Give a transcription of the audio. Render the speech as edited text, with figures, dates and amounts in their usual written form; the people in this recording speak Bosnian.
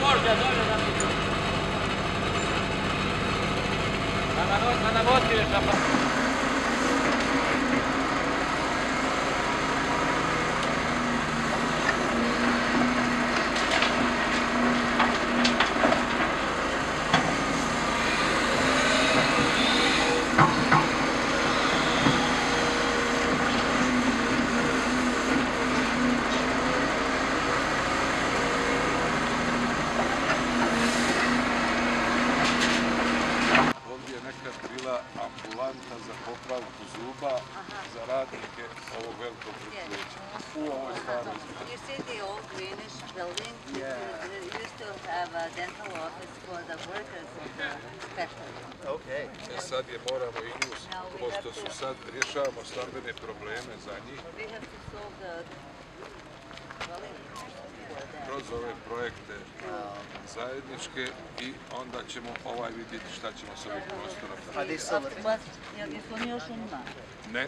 Borđa, dolje da mi tu. Da nam otkriješ aparat. Ambulanta za popravku zuba za radnike ovog velikog preduzeća u ovoj staroj zgradi. You see the old greenish building? It used to have a dental office for the workers in the factory. Okay. Sad je moramo i nju, pošto su sad rješavamo stambene probleme za njih. We have to solve the dwelling for that. Kroz ove projekte zajedničke i onda ćemo vidjeti šta ćemo s ovim prostorom. Jesu oni još u njima? Ne.